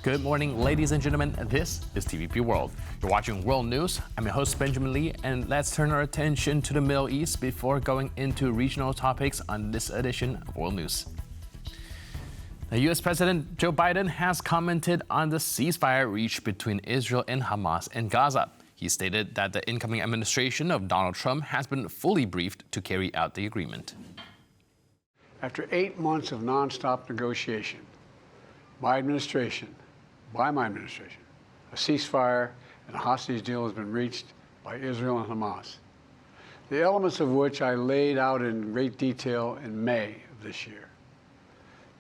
Good morning, ladies and gentlemen. This is TVP World. You're watching World News. I'm your host, Benjamin Lee, and let's turn our attention to the Middle East before going into regional topics on this edition of World News. The U.S. President Joe Biden has commented on the ceasefire reached between Israel and Hamas in Gaza. He stated that the incoming administration of Donald Trump has been fully briefed to carry out the agreement. After 8 months of nonstop negotiation, by my administration, a ceasefire and a hostage deal has been reached by Israel and Hamas, the elements of which I laid out in great detail in May of this year.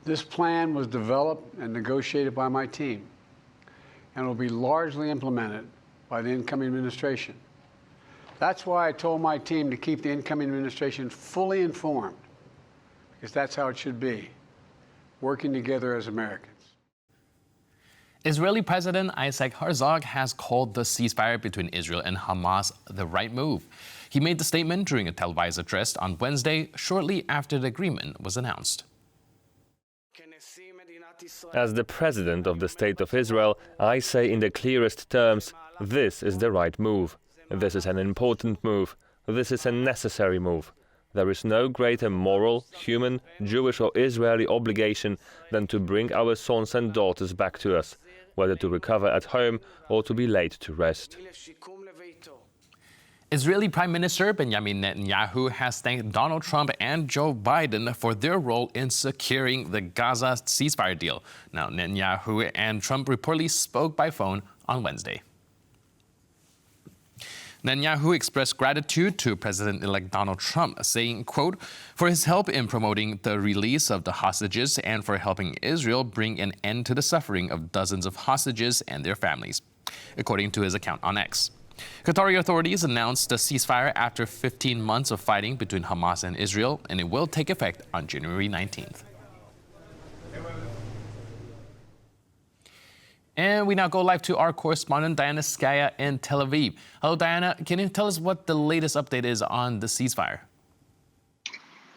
This plan was developed and negotiated by my team and will be largely implemented by the incoming administration. That's why I told my team to keep the incoming administration fully informed, because that's how it should be, working together as Americans. Israeli President Isaac Herzog has called the ceasefire between Israel and Hamas the right move. He made the statement during a televised address on Wednesday, shortly after the agreement was announced. As the President of the State of Israel, I say in the clearest terms, this is the right move. This is an important move. This is a necessary move. There is no greater moral, human, Jewish or Israeli obligation than to bring our sons and daughters back to us, whether to recover at home or to be laid to rest. Israeli Prime Minister Benjamin Netanyahu has thanked Donald Trump and Joe Biden for their role in securing the Gaza ceasefire deal. Now, Netanyahu and Trump reportedly spoke by phone on Wednesday. Netanyahu expressed gratitude to President-elect Donald Trump, saying, quote, for his help in promoting the release of the hostages and for helping Israel bring an end to the suffering of dozens of hostages and their families, according to his account on X. Qatari authorities announced the ceasefire after 15 months of fighting between Hamas and Israel, and it will take effect on January 19th. And we now go live to our correspondent, Diana Skaya in Tel Aviv. Hello, Diana. Can you tell us what the latest update is on the ceasefire?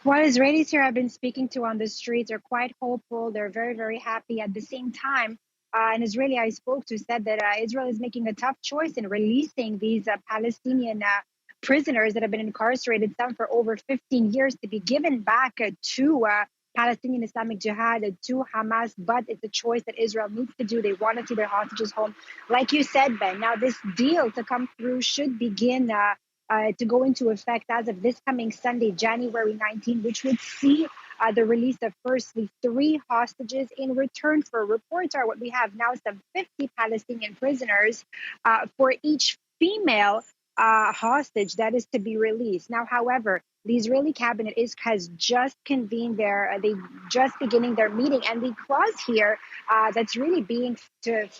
What Israelis here I've been speaking to on the streets are quite hopeful. They're very, very happy. At the same time, an Israeli I spoke to said that Israel is making a tough choice in releasing these Palestinian prisoners that have been incarcerated, some for over 15 years, to be given back to Palestinian Islamic Jihad, to Hamas, but it's a choice that Israel needs to do. They want to see their hostages home. Like you said, Ben, now this deal to come through should begin to go into effect as of this coming Sunday, January 19, which would see the release of firstly 3 hostages. In return for reports are what we have now, some 50 Palestinian prisoners for each female hostage that is to be released. Now, however, the Israeli cabinet has just convened they just beginning their meeting, and the clause here that's really being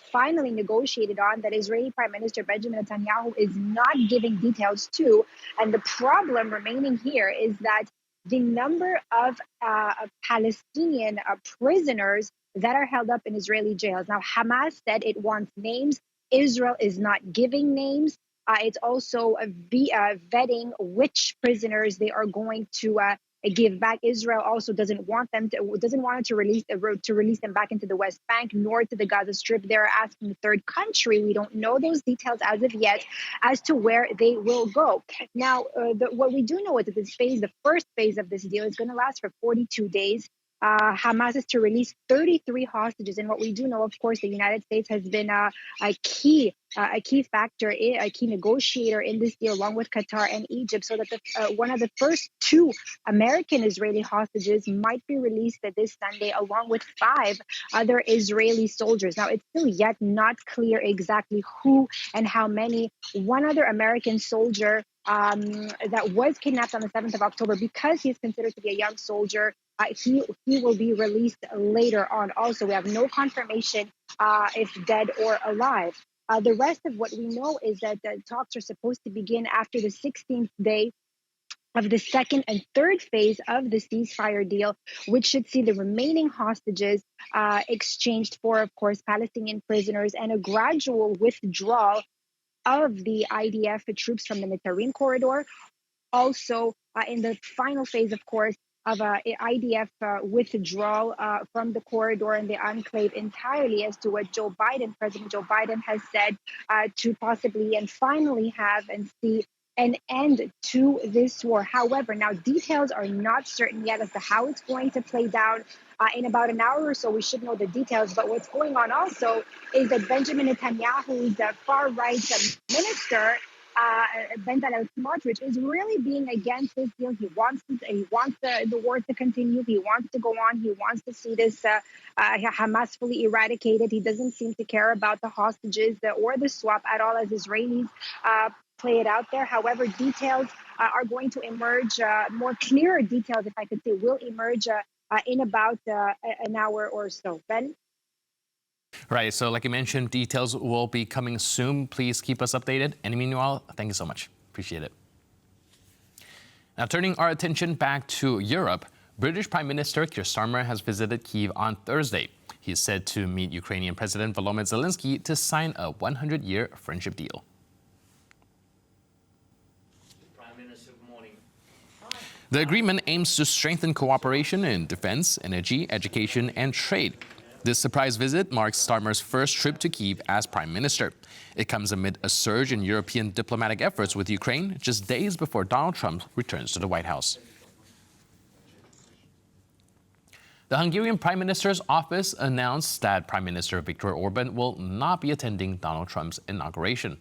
finally negotiated on, that Israeli Prime Minister Benjamin Netanyahu is not giving details to. And the problem remaining here is that the number of Palestinian prisoners that are held up in Israeli jails. Now, Hamas said it wants names. Israel is not giving names. It's also vetting which prisoners they are going to give back. Israel also doesn't want to release them back into the West Bank nor to the Gaza Strip. They're asking the third country. We don't know those details as of yet as to where they will go. Now, what we do know is that the first phase of this deal is going to last for 42 days. Hamas is to release 33 hostages, and what we do know, of course, the United States has been a key factor, a key negotiator in this deal, along with Qatar and Egypt, so that one of the first 2 American-Israeli hostages might be released this Sunday, along with 5 other Israeli soldiers. Now, it's still yet not clear exactly who and how many. One other American soldier that was kidnapped on the 7th of October, because he is considered to be a young soldier, he will be released later on. Also, we have no confirmation if dead or alive. The rest of what we know is that the talks are supposed to begin after the 16th day of the second and third phase of the ceasefire deal, which should see the remaining hostages exchanged for, of course, Palestinian prisoners, and a gradual withdrawal of the IDF troops from the Netzarim corridor. Also, in the final phase, of course, IDF withdrawal from the corridor and the enclave entirely, as to what President Joe Biden has said, to possibly and finally have and see an end to this war. However, now details are not certain yet as to how it's going to play down. In about an hour or so, we should know the details. But what's going on also is that Benjamin Netanyahu's far-right minister, Bezalel Smotrich, is really being against this deal. He wants the war to continue. He wants to go on. He wants to see this Hamas fully eradicated. He doesn't seem to care about the hostages or the swap at all, as Israelis play it out there. However, details are going to emerge, more clearer details, if I could say, will emerge in about an hour or so. Ben? Right, so like you mentioned, details will be coming soon. Please keep us updated. And meanwhile, thank you so much. Appreciate it. Now, turning our attention back to Europe, British Prime Minister Keir Starmer has visited Kyiv on Thursday. He is said to meet Ukrainian President Volodymyr Zelensky to sign a 100-year friendship deal. The agreement aims to strengthen cooperation in defense, energy, education, and trade. This surprise visit marks Starmer's first trip to Kyiv as Prime Minister. It comes amid a surge in European diplomatic efforts with Ukraine just days before Donald Trump returns to the White House. The Hungarian Prime Minister's office announced that Prime Minister Viktor Orbán will not be attending Donald Trump's inauguration.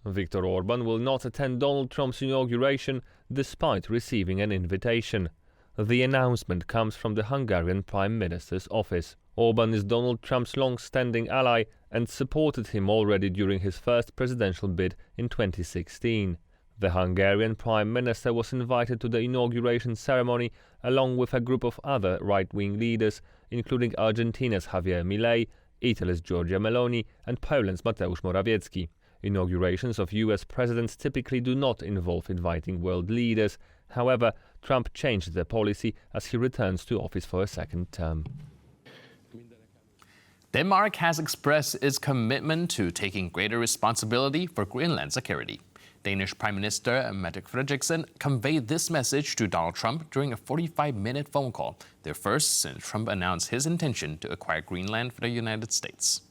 Viktor Orbán will not attend Donald Trump's inauguration despite receiving an invitation. The announcement comes from the Hungarian Prime Minister's office. Orbán is Donald Trump's long-standing ally and supported him already during his first presidential bid in 2016. The Hungarian Prime Minister was invited to the inauguration ceremony along with a group of other right-wing leaders, including Argentina's Javier Milei, Italy's Giorgia Meloni and Poland's Mateusz Morawiecki. Inaugurations of US presidents typically do not involve inviting world leaders. However, Trump changed the policy as he returns to office for a second term. Denmark has expressed its commitment to taking greater responsibility for Greenland security. Danish Prime Minister Mette Frederiksen conveyed this message to Donald Trump during a 45-minute phone call, their first since Trump announced his intention to acquire Greenland for the United States.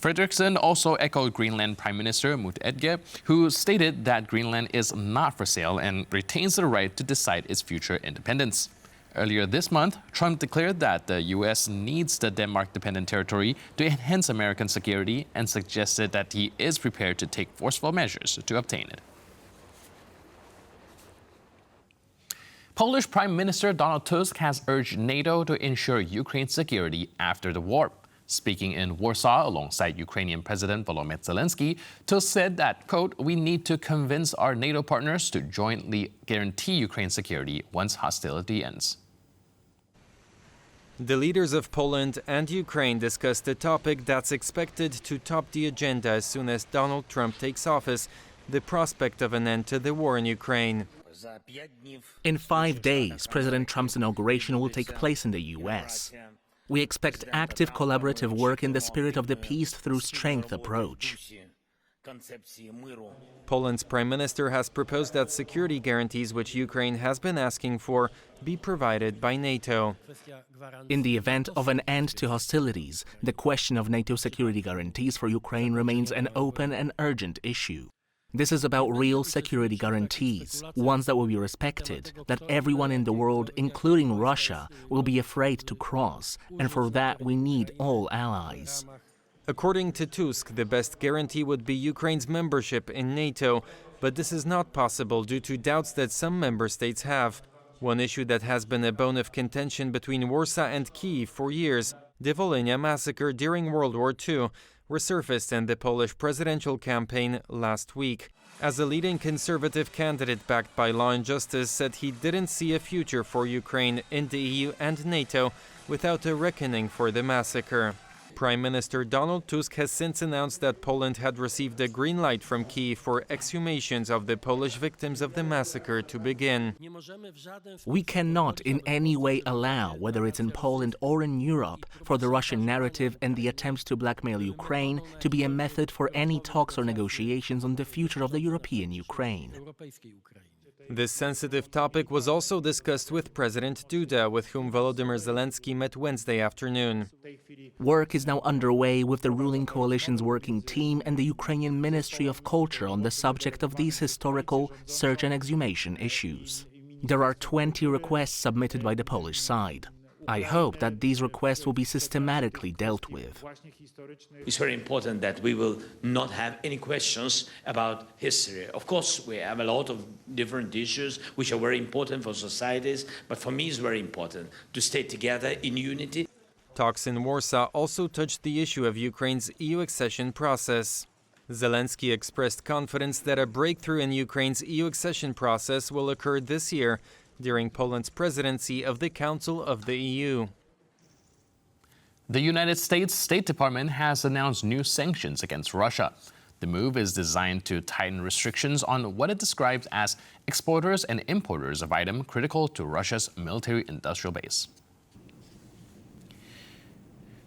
Frederiksen also echoed Greenland Prime Minister Mette, who stated that Greenland is not for sale and retains the right to decide its future independence. Earlier this month, Trump declared that the U.S. needs the Denmark-dependent territory to enhance American security and suggested that he is prepared to take forceful measures to obtain it. Polish Prime Minister Donald Tusk has urged NATO to ensure Ukraine's security after the war. Speaking in Warsaw alongside Ukrainian President Volodymyr Zelensky, Tusk said that, quote, "We need to convince our NATO partners to jointly guarantee Ukraine's security once hostility ends." The leaders of Poland and Ukraine discussed a topic that's expected to top the agenda as soon as Donald Trump takes office, the prospect of an end to the war in Ukraine. In 5 days, President Trump's inauguration will take place in the U.S. We expect active collaborative work in the spirit of the peace through strength approach. Poland's Prime Minister has proposed that security guarantees which Ukraine has been asking for be provided by NATO. In the event of an end to hostilities, the question of NATO security guarantees for Ukraine remains an open and urgent issue. This is about real security guarantees, ones that will be respected, that everyone in the world, including Russia, will be afraid to cross, and for that we need all allies. According to Tusk, the best guarantee would be Ukraine's membership in NATO, but this is not possible due to doubts that some member states have. One issue that has been a bone of contention between Warsaw and Kyiv for years, the Volhynia massacre during World War II, resurfaced in the Polish presidential campaign last week. As a leading conservative candidate backed by Law and Justice said he didn't see a future for Ukraine in the EU and NATO without a reckoning for the massacre. Prime Minister Donald Tusk has since announced that Poland had received a green light from Kyiv for exhumations of the Polish victims of the massacre to begin. We cannot in any way allow, whether it's in Poland or in Europe, for the Russian narrative and the attempts to blackmail Ukraine to be a method for any talks or negotiations on the future of the European Ukraine. This sensitive topic was also discussed with President Duda, with whom Volodymyr Zelensky met Wednesday afternoon. Work is now underway with the ruling coalition's working team and the Ukrainian Ministry of Culture on the subject of these historical search and exhumation issues. There are 20 requests submitted by the Polish side. I hope that these requests will be systematically dealt with. It's very important that we will not have any questions about history. Of course, we have a lot of different issues which are very important for societies, but for me it's very important to stay together in unity. Talks in Warsaw also touched the issue of Ukraine's EU accession process. Zelensky expressed confidence that a breakthrough in Ukraine's EU accession process will occur this year, during Poland's presidency of the Council of the EU. The United States State Department has announced new sanctions against Russia. The move is designed to tighten restrictions on what it describes as exporters and importers of items critical to Russia's military-industrial base.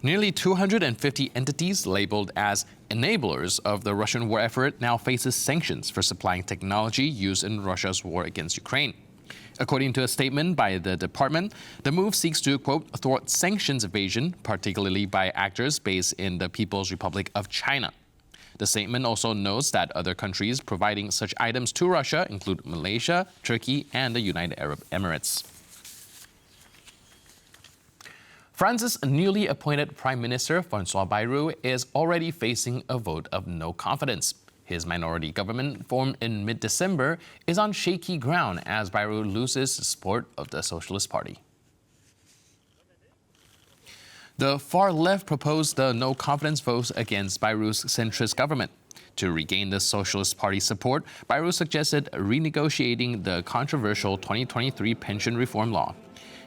Nearly 250 entities labeled as enablers of the Russian war effort now faces sanctions for supplying technology used in Russia's war against Ukraine. According to a statement by the department, the move seeks to, quote, thwart sanctions evasion, particularly by actors based in the People's Republic of China. The statement also notes that other countries providing such items to Russia include Malaysia, Turkey, and the United Arab Emirates. France's newly appointed Prime Minister, François Bayrou, is already facing a vote of no confidence. His minority government, formed in mid-December, is on shaky ground as Bayrou loses support of the Socialist Party. The far left proposed the no-confidence vote against Bayrou's centrist government. To regain the Socialist Party's support, Bayrou suggested renegotiating the controversial 2023 pension reform law.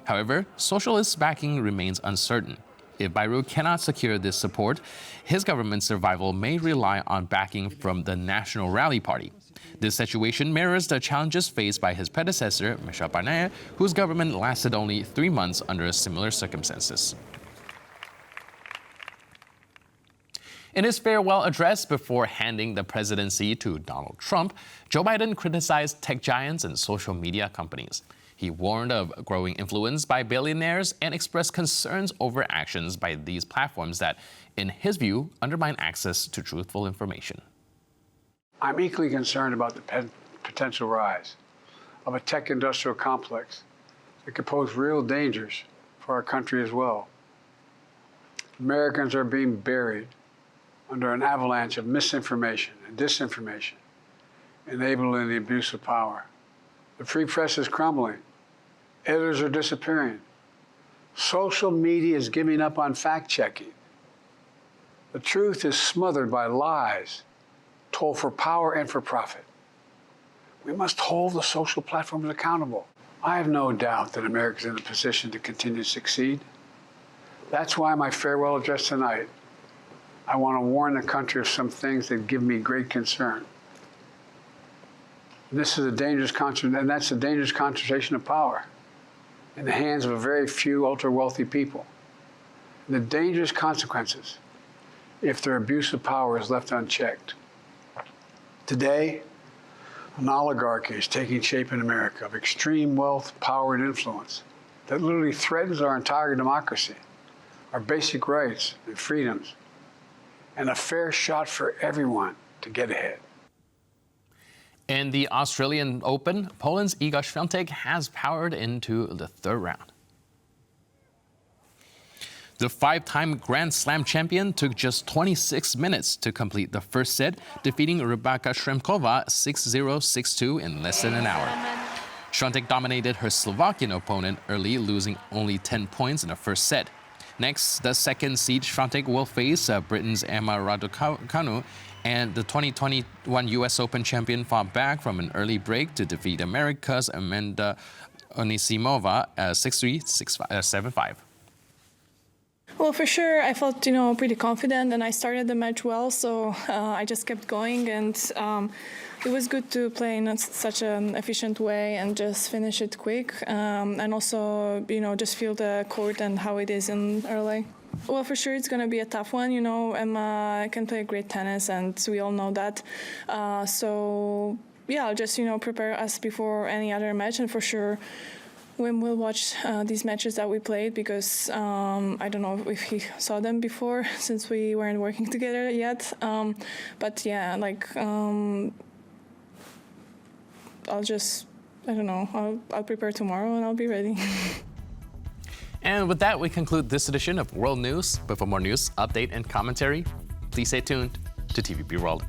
However, Socialist backing remains uncertain. If Bayrou cannot secure this support, his government's survival may rely on backing from the National Rally Party. This situation mirrors the challenges faced by his predecessor, Michel Barnier, whose government lasted only 3 months under similar circumstances. In his farewell address before handing the presidency to Donald Trump, Joe Biden criticized tech giants and social media companies. He warned of growing influence by billionaires and expressed concerns over actions by these platforms that, in his view, undermine access to truthful information. I'm equally concerned about the potential rise of a tech industrial complex that could pose real dangers for our country as well. Americans are being buried under an avalanche of misinformation and disinformation, enabling the abuse of power. The free press is crumbling. Editors are disappearing. Social media is giving up on fact-checking. The truth is smothered by lies, told for power and for profit. We must hold the social platforms accountable. I have no doubt that America is in a position to continue to succeed. That's why my farewell address tonight, I want to warn the country of some things that give me great concern. This is a dangerous and that's a dangerous concentration of power in the hands of a very few ultra-wealthy people. And the dangerous consequences if their abuse of power is left unchecked. Today, an oligarchy is taking shape in America of extreme wealth, power, and influence that literally threatens our entire democracy, our basic rights and freedoms, and a fair shot for everyone to get ahead. In the Australian Open, Poland's Iga Świątek has powered into the third round. The 5-time Grand Slam champion took just 26 minutes to complete the first set, defeating Rebecca Šremková 6-0, 6-2 in less than an hour. Świątek dominated her Slovakian opponent early, losing only 10 points in the first set. Next, the second seed Świątek will face Britain's Emma Raducanu, and the 2021 U.S. Open champion fought back from an early break to defeat America's Amanda Onisimova 6-3, 7-5. Well, for sure, I felt, pretty confident, and I started the match well, so I just kept going, and it was good to play in such an efficient way and just finish it quick, and also, just feel the court and how it is in early. Well, for sure, it's going to be a tough one. Emma can play great tennis, and we all know that. So I'll just prepare us before any other match, and for sure Wim will watch these matches that we played, because I don't know if he saw them before since we weren't working together yet. But yeah, like I'll prepare tomorrow and I'll be ready. And with that, we conclude this edition of World News. But for more news, update, and commentary, please stay tuned to TVP World.